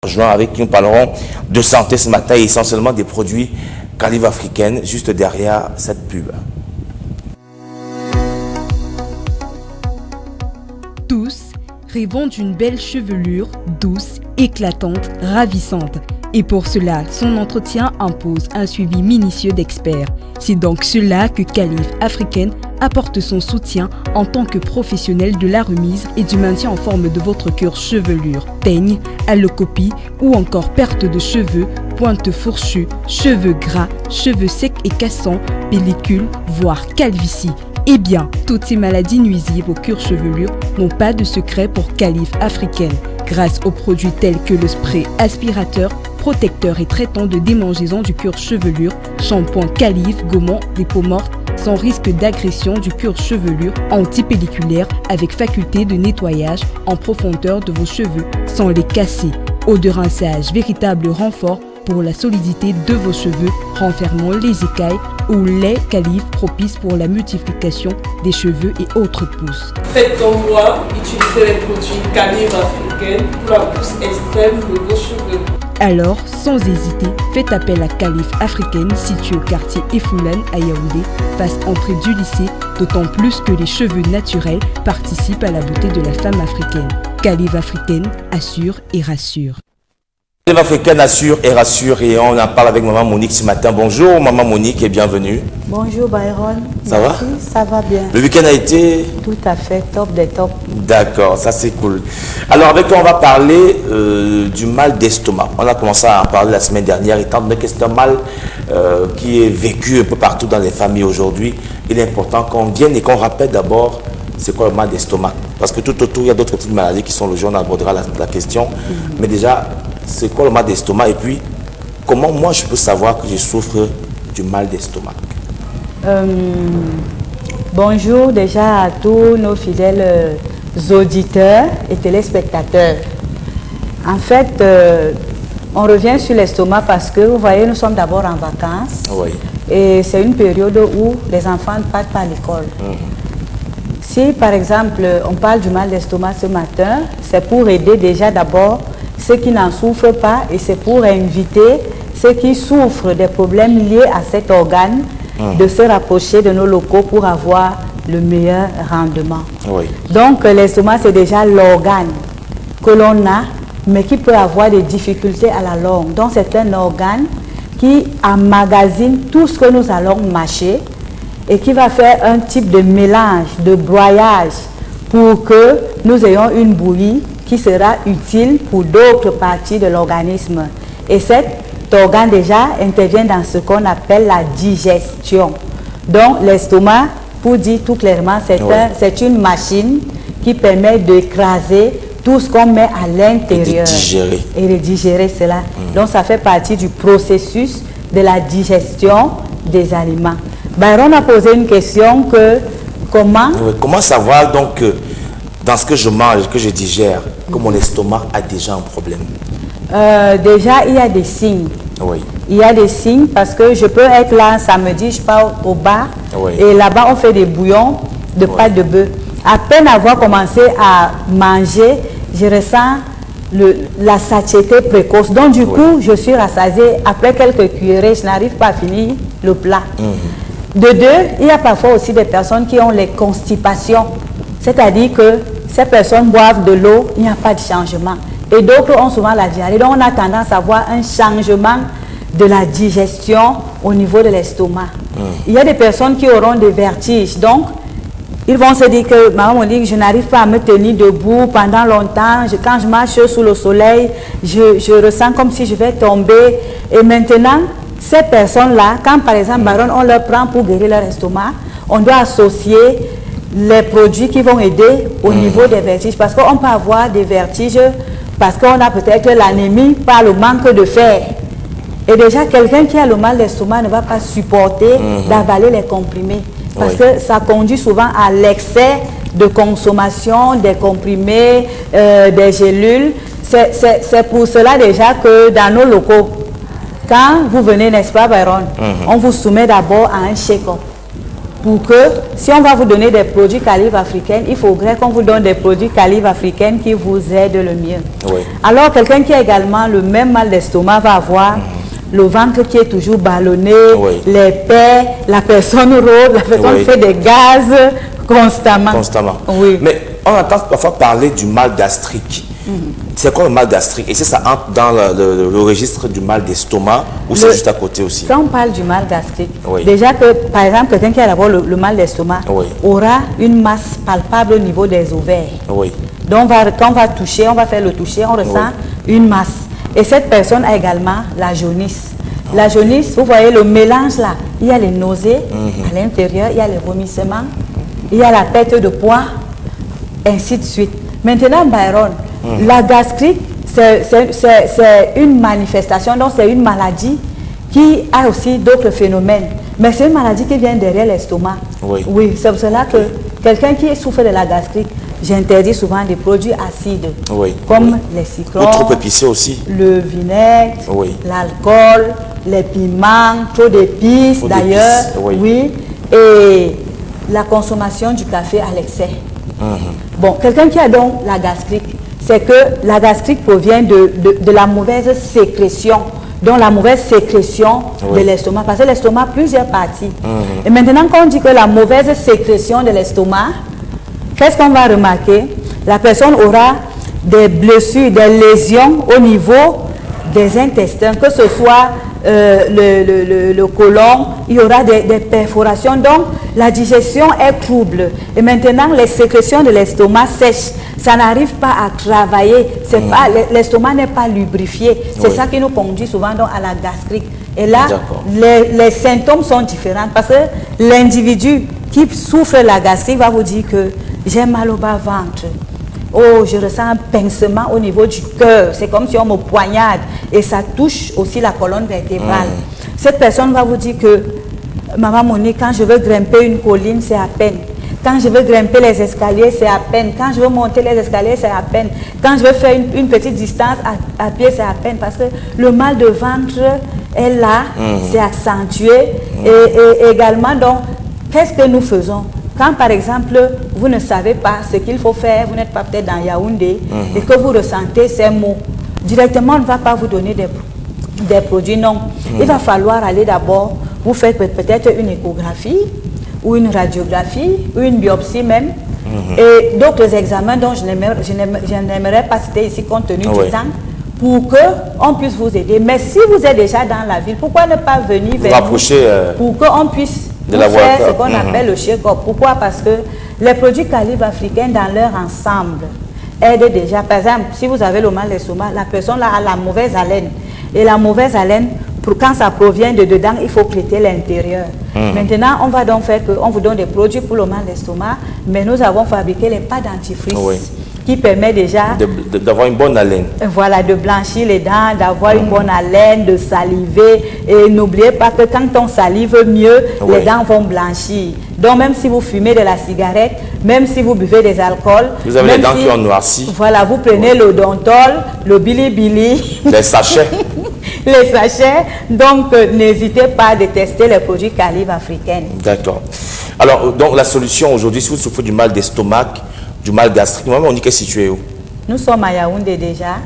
rejoint, avec qui nous parlerons de santé ce matin et essentiellement des produits Calife Africaine, juste derrière cette pub. Tous rêvons d'une belle chevelure douce, éclatante, ravissante. Et pour cela, son entretien impose un suivi minutieux d'experts. C'est donc cela que Calife Africaine apporte son soutien en tant que professionnel de la remise et du maintien en forme de votre cuir-chevelure. Teigne, allocopie ou encore perte de cheveux, pointe fourchue, cheveux gras, cheveux secs et cassants, pellicule, voire calvitie. Eh bien, toutes ces maladies nuisibles au cuir-chevelure n'ont pas de secret pour Calife Africaine. Grâce aux produits tels que le spray aspirateur, protecteur et traitant de démangeaison du cuir-chevelure, shampoing Calife gommant les peaux mortes, sans risque d'agression du cuir-chevelure, antipelliculaire avec faculté de nettoyage en profondeur de vos cheveux sans les casser. Eau de rinçage, véritable renfort pour la solidité de vos cheveux, renfermant les écailles ou lait Calife propice pour la multiplication des cheveux et autres pousses. Faites comme moi, utilisez les produits Calife Africaine pour la pousse extrême de vos cheveux. Alors, sans hésiter, faites appel à Calife Africaine située au quartier Efoulane à Yaoundé, face entrée du lycée, d'autant plus que les cheveux naturels participent à la beauté de la femme africaine. Calife Africaine assure et rassure. Calife Africaine assure et rassure et on en parle avec maman Monique ce matin. Bonjour maman Monique et bienvenue. Bonjour Byron. Ça Merci, va? Ça va bien. Le week-end a été? Tout à fait, top des tops. D'accord, ça c'est cool. Alors avec toi on va parler du mal d'estomac. On a commencé à en parler la semaine dernière, étant donné que c'est un mal qui est vécu un peu partout dans les familles aujourd'hui. Il est important qu'on vienne et qu'on rappelle d'abord c'est quoi le mal d'estomac. Parce que tout autour il y a d'autres petites maladies qui sont le jour, on abordera la question. Mais déjà, c'est quoi le mal d'estomac et puis comment moi je peux savoir que je souffre du mal d'estomac? Bonjour déjà à tous nos fidèles auditeurs et téléspectateurs. En fait, on revient sur l'estomac parce que vous voyez, nous sommes d'abord en vacances. Oui. Et c'est une période où les enfants ne partent pas à l'école. Si par exemple on parle du mal d'estomac ce matin, c'est pour aider déjà d'abord ceux qui n'en souffrent pas et c'est pour inviter ceux qui souffrent des problèmes liés à cet organe de se rapprocher de nos locaux pour avoir le meilleur rendement. Oui. Donc l'estomac c'est déjà l'organe que l'on a mais qui peut avoir des difficultés à la longue. Donc c'est un organe qui emmagasine tout ce que nous allons mâcher et qui va faire un type de mélange, de broyage pour que nous ayons une bouillie qui sera utile pour d'autres parties de l'organisme. Et cet organe déjà intervient dans ce qu'on appelle la digestion. Donc l'estomac, pour dire tout clairement, c'est une machine qui permet d'écraser tout ce qu'on met à l'intérieur. Et de digérer cela. Donc ça fait partie du processus de la digestion des aliments. Byron a posé une question que comment savoir donc dans ce que je mange, que je digère, que mon estomac a déjà un problème? Déjà, il y a des signes. Oui. Il y a des signes parce que je peux être là samedi, je pars au bar et là-bas on fait des bouillons de pâte de bœuf. À peine avoir commencé à manger, je ressens la satiété précoce. Donc du coup, je suis rassasiée. Après quelques cuillerées, je n'arrive pas à finir le plat. De deux, il y a parfois aussi des personnes qui ont les constipations. C'est-à-dire que ces personnes boivent de l'eau, il n'y a pas de changement. Et d'autres ont souvent la diarrhée. Donc on a tendance à voir un changement de la digestion au niveau de l'estomac. Il y a des personnes qui auront des vertiges. Donc, ils vont se dire que, maman me dit que je n'arrive pas à me tenir debout pendant longtemps. Quand je marche sous le soleil, je ressens comme si je vais tomber. Et maintenant, ces personnes-là, quand par exemple, Baron, on leur prend pour guérir leur estomac, on doit associer les produits qui vont aider au niveau des vertiges. Parce qu'on peut avoir des vertiges parce qu'on a peut-être l'anémie par le manque de fer. Et déjà, quelqu'un qui a le mal d'estomac ne va pas supporter d'avaler les comprimés. Parce que ça conduit souvent à l'excès de consommation des comprimés, des gélules. C'est pour cela déjà que dans nos locaux, quand vous venez, n'est-ce pas, Byron, on vous soumet d'abord à un check-up. pour que, si on va vous donner des produits calibre africain, il faudrait qu'on vous donne des produits calibre africain qui vous aident le mieux. Oui. Alors, quelqu'un qui a également le même mal d'estomac va avoir le ventre qui est toujours ballonné, les plaies, la personne rôde, la personne fait des gaz constamment. Oui. Mais on entend parfois parler du mal gastrique. C'est quoi le mal gastrique? Et si ça entre dans le registre du mal d'estomac ou c'est juste à côté aussi? Quand on parle du mal gastrique, déjà que, par exemple, quelqu'un qui a d'abord le mal d'estomac aura une masse palpable au niveau des ovaires. Donc, quand on va toucher, on va faire le toucher, on ressent une masse. Et cette personne a également la jaunisse. La jaunisse, vous voyez le mélange là, il y a les nausées à l'intérieur, il y a les vomissements, il y a la perte de poids, ainsi de suite. Maintenant, Byron, la gastrique, c'est une manifestation, donc c'est une maladie qui a aussi d'autres phénomènes. Mais c'est une maladie qui vient derrière l'estomac. Oui, c'est pour cela que quelqu'un qui souffre de la gastrique, j'interdis souvent des produits acides, comme les citrons, trop épicé aussi, le vinaigre, l'alcool, les piments, trop d'épices d'ailleurs, et la consommation du café à l'excès. Bon, quelqu'un qui a donc la gastrique, c'est que la gastrique provient de la mauvaise sécrétion, donc la mauvaise sécrétion de l'estomac, parce que l'estomac a plusieurs parties. Et maintenant, quand on dit que la mauvaise sécrétion de l'estomac, qu'est-ce qu'on va remarquer? La personne aura des blessures, des lésions au niveau des intestins, que ce soit le côlon, il y aura des perforations, donc la digestion est trouble. Et maintenant, les sécrétions de l'estomac sèchent, ça n'arrive pas à travailler, l'estomac n'est pas lubrifié. C'est ça qui nous conduit souvent donc, à la gastrique. Et là, les symptômes sont différents parce que l'individu qui souffre de la gastrique va vous dire que j'ai mal au bas-ventre. Oh, je ressens un pincement au niveau du cœur. C'est comme si on me poignarde. Et ça touche aussi la colonne vertébrale. Cette personne va vous dire que, Maman Monique, quand je veux grimper une colline, c'est à peine. Quand je veux grimper les escaliers, c'est à peine. Quand je veux monter les escaliers, c'est à peine. Quand je veux faire une petite distance à pied, c'est à peine. Parce que le mal de ventre est là, c'est accentué. Et également, donc, qu'est-ce que nous faisons? Quand, par exemple, vous ne savez pas ce qu'il faut faire, vous n'êtes pas peut-être dans Yaoundé, et que vous ressentez ces maux, directement, on ne va pas vous donner des produits, non. Il va falloir aller d'abord, vous faites peut-être une échographie, ou une radiographie, ou une biopsie même, et d'autres examens dont je n'aimerais pas citer ici compte tenu du temps, pour qu'on puisse vous aider. Mais si vous êtes déjà dans la ville, pourquoi ne pas venir vers nous pour qu'on puisse faire ce qu'on appelle le check-up? Pourquoi? Parce que les produits calibre africains dans leur ensemble aident déjà. Par exemple, si vous avez le mal d'estomac, la personne là a la mauvaise haleine. Et la mauvaise haleine, quand ça provient de dedans, il faut traiter l'intérieur. Maintenant, on va donc faire qu'on vous donne des produits pour le mal d'estomac, mais nous avons fabriqué les pâtes dentifrice qui permet déjà d'avoir une bonne haleine. Voilà, de blanchir les dents, d'avoir une bonne haleine, de saliver. Et n'oubliez pas que quand on salive mieux, les dents vont blanchir. Donc même si vous fumez de la cigarette, même si vous buvez des alcools, vous avez les dents qui ont noirci. Voilà, vous prenez le Dontol, le Bilibili, les sachets. Les sachets. Donc n'hésitez pas de tester les produits calibre africains. D'accord. Alors, donc la solution aujourd'hui, si vous souffrez du mal d'estomac, du mal gastrique, on dit qu'est situé où? Nous sommes à Yaoundé déjà,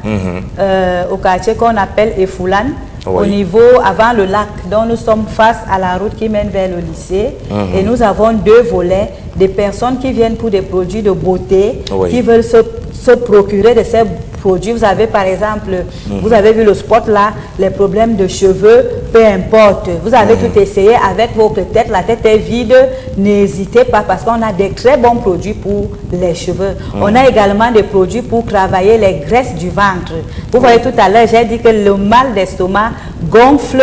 au quartier qu'on appelle Efoulan, au niveau avant le lac. Donc nous sommes face à la route qui mène vers le lycée et nous avons deux volets, des personnes qui viennent pour des produits de beauté, qui veulent se procurer de ces produits. Vous avez par exemple, vous avez vu le spot là, les problèmes de cheveux, peu importe. Vous avez tout essayé avec votre tête, la tête est vide, n'hésitez pas parce qu'on a des très bons produits pour les cheveux. On a également des produits pour travailler les graisses du ventre. Vous voyez tout à l'heure, j'ai dit que le mal d'estomac gonfle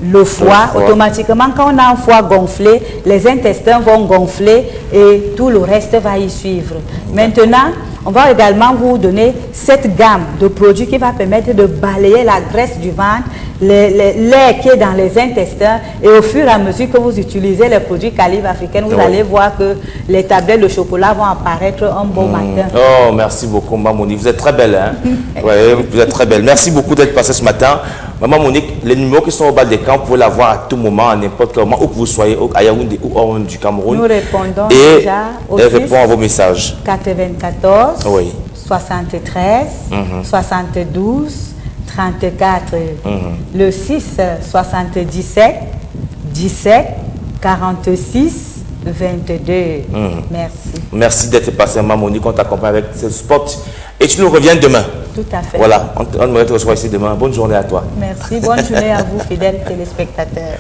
le foie. Automatiquement, quand on a un foie gonflé, les intestins vont gonfler et tout le reste va y suivre. Maintenant, on va également vous donner cette gamme de produits qui va permettre de balayer la graisse du ventre, l'air qui est dans les intestins, et au fur et à mesure que vous utilisez les produits calibre africains, vous allez voir que les tablettes de chocolat vont apparaître un beau matin. Oh, merci beaucoup, Mamoni. Vous êtes très belle, hein? Vous êtes très belle. Merci beaucoup d'être passée ce matin. Maman Monique, les numéros qui sont au bas de l'écran, vous pouvez l'avoir à tout moment, à n'importe quel moment, où que vous soyez, à Yaoundé ou hors du Cameroun. Nous répondons et déjà au elle répond à vos messages. 94 oui. 73 72 34 le 6 77 17 46 22. Merci. Merci d'être passé, Maman Monique. On t'accompagne avec ce spot. Et tu nous reviens demain. Tout à fait. Voilà, on aimerait te recevoir ici demain. Bonne journée à toi. Merci. Bonne journée à vous, fidèles téléspectateurs.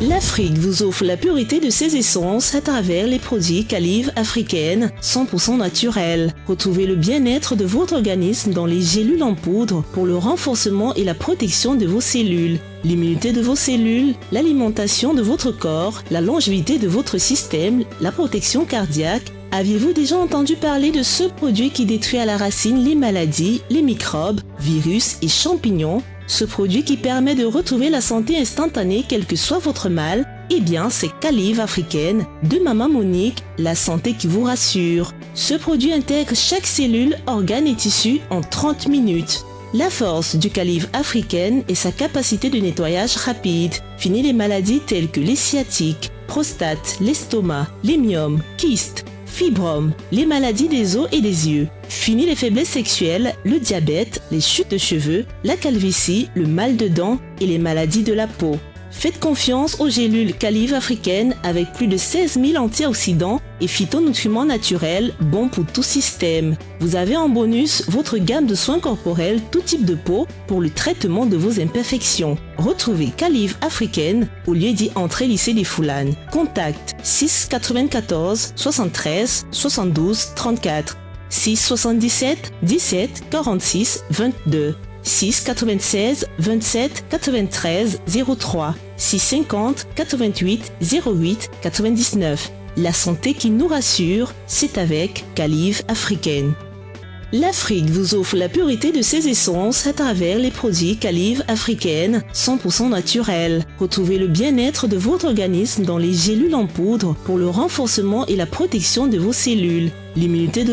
L'Afrique vous offre la purité de ses essences à travers les produits Calive africaine 100% naturels. Retrouvez le bien-être de votre organisme dans les gélules en poudre pour le renforcement et la protection de vos cellules, l'immunité de vos cellules, l'alimentation de votre corps, la longévité de votre système, la protection cardiaque. Aviez-vous déjà entendu parler de ce produit qui détruit à la racine les maladies, les microbes, virus et champignons? Ce produit qui permet de retrouver la santé instantanée quel que soit votre mal, eh bien c'est Calive africaine de Maman Monique, la santé qui vous rassure. Ce produit intègre chaque cellule, organe et tissu en 30 minutes. La force du Calive africaine est sa capacité de nettoyage rapide. Fini les maladies telles que les sciatiques, prostate, l'estomac, les myomes, kystes, fibromes, les maladies des os et des yeux. Fini les faiblesses sexuelles, le diabète, les chutes de cheveux, la calvitie, le mal de dents et les maladies de la peau. Faites confiance aux gélules Calive africaines avec plus de 16 000 antioxydants et phytonutriments naturels bons pour tout système. Vous avez en bonus votre gamme de soins corporels tout type de peau pour le traitement de vos imperfections. Retrouvez Calive africaine au lieu d'y entrer lycée des Foulanes. Contact 6 94 73 72 34 6 77 17 46 22 6 96 27 93 03 6 50 88 08 99. La santé qui nous rassure, c'est avec Calive africaine. L'Afrique vous offre la purité de ses essences à travers les produits Calive africaine 100% naturels. Retrouvez le bien-être de votre organisme dans les gélules en poudre pour le renforcement et la protection de vos cellules, l'immunité de